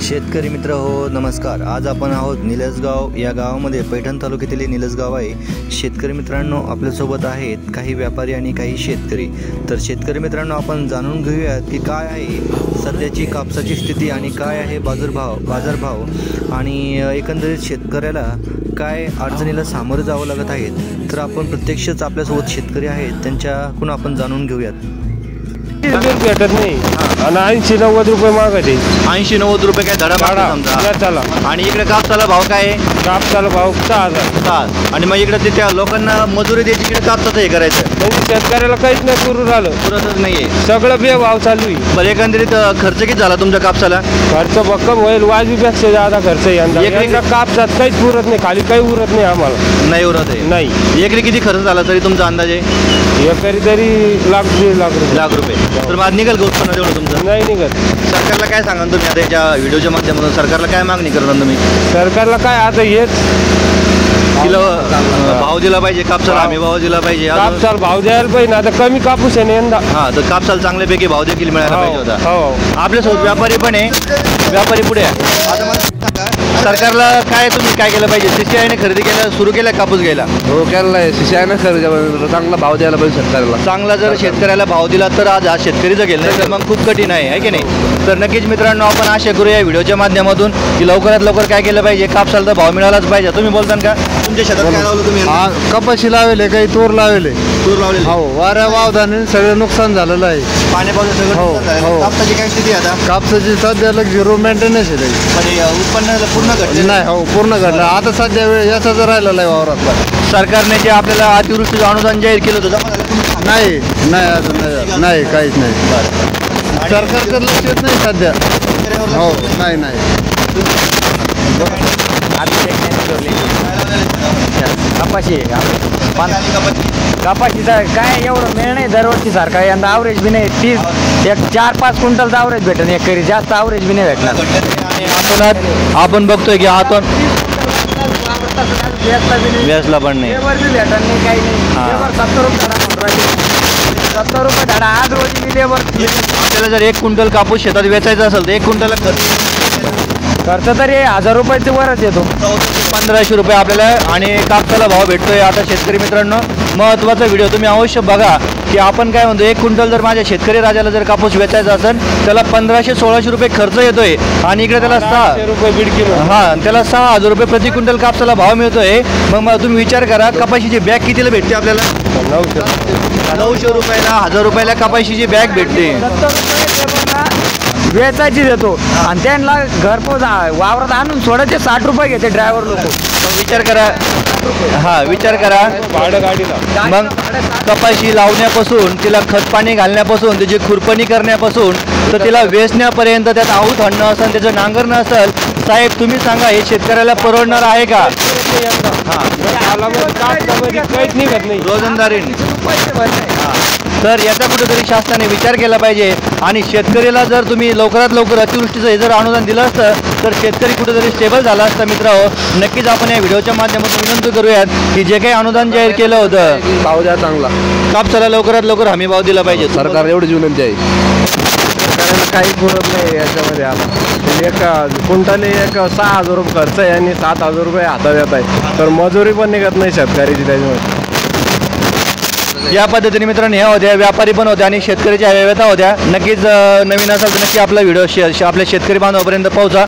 शेतकरी मित्र हो नमस्कार। आज आपण आहोत निलजगाव या गावामध्ये, पैठण तालुक्यातील निलजगाव आहे। शेतकरी मित्रांनो आपल्यासोबत आहेत काही व्यापारी आणि काही शेतकरी। तर शेतकरी मित्रांनो आपण जाणून घेऊयात की काय आहे सध्याची कापसाची स्थिती आणि काय आहे बाजारभाव आणि एकंदरीत शेतकऱ्याला काय अडचणीला सामोरे जावं लागत आहेत। तर आपण प्रत्यक्षच आपल्यासोबत शेतकरी आहेत त्यांच्याकडून आपण जाणून घेऊयात। भेटत नाही आणि 80-90 रुपये मागते। 80-90 रुपये काय धडा समजा। आणि इकडे कापसाला भाव काय आहे? कापसाला भाव 6,000। आणि मग इकडे त्या लोकांना मजुरी द्यायची, इकडे कापसाचं हे करायचं म्हणजे शेतकऱ्याला काहीच नाही पुरतच नाहीये, सगळं भाव चालू आहे। बरं एकंदरीत खर्च किती झाला तुमच्या कापसाला? खर्च भक्कम होईल, वाजवीपेक्षा जादा खर्च यंदा कापसात काहीच पुरत नाही, खाली काही उरत नाही आम्हाला। नाही उरत आहे? नाही। एकरी किती खर्च झाला तरी तुमचा अंदाजे? एकरी तरी लाख रुपये। तर मग निघाल का उत्पन्न तेवढं तुमचं? नाही निघत। सरकारला काय सांगा तुम्ही आता याच्या व्हिडिओच्या माध्यमातून? सरकारला काय मागणी करणार तुम्ही? सरकारला काय आता हेच किलो भाव दिला पाहिजे, कापसाला हमी भाव दिला पाहिजे, कापसाला भाव द्यायला पाहिजे। आता कमी कापूस आहे यंदा। तर कापसाला चांगल्यापैकी भाव देखील मिळायला पाहिजे होता। आपल्यासोबत व्यापारी पण आहे, व्यापारी पुढे आता मला सरकारला काय तुम्ही काय केलं पाहिजे? CCI खरेदी केलं सुरू केलं कापूस घ्यायला? हो केलं, CCI खरेदी चांगला भाव द्यायला पाहिजे सरकारला। चांगला जर शेतकऱ्याला भाव दिला तर आज शेतकरी जगेल, नाही तर मग खूप कठीण आहे की नाही? तर नक्कीच मित्रांनो आपण आशा करूया या व्हिडिओच्या माध्यमातून की लवकरात लवकर काय केलं पाहिजे, कापसाला तर भाव मिळालाच पाहिजे। तुम्ही बोलता का तुमच्या शेतात काय लावलं तुम्ही? कपाशी लावले, काही तूर लावले। हो, वाऱ्या वावदाने सगळं नुकसान झालेलं आहे, पाण्यापासून सगळं। कापसाची काय स्थिती आता? कापसाची सध्याला 0 मेंटेनन्स आहे, म्हणजे उत्पन्न पूर्ण घडलं नाही? हो पूर्ण घडलं। आता सध्या वेळ याचाच राहिलेला आहे वावरात। सरकारने जे आपल्याला अतिवृष्टीचं अनुदान जाहीर केलं होतं जमा झालं? नाही अजून नाही काहीच नाही। सरकारचं लक्षच नाही सध्या। हो नाही कपाशीचा काय एवढं मिळ नाही दरवर्षी सारखा, यंदा आवरेज बी नाही। 4-5 क्विंटलचा आवरेज भेटेल एकरी, जास्त आवरेज बी नाही भेटणार। आपण बघतोय की आपण व्यासला पण नाही, भेटत नाही काही नाही। 70 रुपये धडा आज रोजी मी लेबर। आपल्याला जर 1 क्विंटल कापूस शेतात वेचायचा असेल तर 1 क्विंटल खर्च तरी 1000 रुपयाचे वरच येतो, 1500 रुपये आपल्याला आणि कापसाला भाव भेटतोय। आता शेतकरी मित्रांनो महत्त्वाचा व्हिडिओ तुम्ही अवश्य बघा की आपण काय म्हणतो, 1 क्विंटल जर माझ्या शेतकरी राजाला जर कापूस वेचायचा असेल त्याला 1500-1600 रुपये खर्च येतोय आणि इकडे त्याला 6 रुपये त्याला 6000 रुपये प्रति क्विंटल कापसाला भाव मिळतोय। मग तुम्ही विचार करा कपाशीची बॅग कितीला भेटते आपल्याला? 900 रुपयाला, 1000 रुपयाला कपाशीची बॅग भेटते। वेचायची देतो आणि त्यांना घरपोच वावरात आणून सोडायचे 60 रुपये घेते ड्रायव्हर लोक। विचार करा, विचार करा भाडं गाडीला। मग कपाशी लावण्यापासून तिला खत पाणी घालण्यापासून त्याची खुरपणी करण्यापासून तर तिला वेचण्यापर्यंत त्यात आऊत आणणं असेल, त्याचं नांगरणं असेल, साहेब तुम्ही सांगा हे शेतकऱ्याला परवडणार आहे का? काहीच निघत नाही रोजंदारी। तर याचा कुठेतरी शासनाने विचार केला पाहिजे आणि शेतकरीला जर तुम्ही लवकरात लवकर अतिवृष्टीचं हे जर अनुदान दिलं असतं तर शेतकरी कुठेतरी स्टेबल झाला असता। मित्रांनो नक्कीच आपण या व्हिडिओच्या माध्यमातून विनंती करूयात की जे काही अनुदान जाहीर केलं होतं भाव द्या चांगला, कापसाला लवकरात लवकर हमी भाव दिला पाहिजे। सरकार एवढीच विनंती आहे। सरकारला काही पुरत नाही याच्यामध्ये। आता 1 क्विंटल 6,000 रुपये खर्च आहे आणि 7,000 रुपये हातात येत आहे, तर मजुरी पण निघत नाही शेतकऱ्याची त्याच्यामध्ये। या पद्धतीने मित्रांनो ह्या होत्या, व्यापारी पण होत्या आणि शेतकऱ्याच्या व्यथा होत्या। नक्कीच नवीन असेल तर नक्की आपला व्हिडिओ आपल्या शेतकरी बांधवापर्यंत पोहोचा।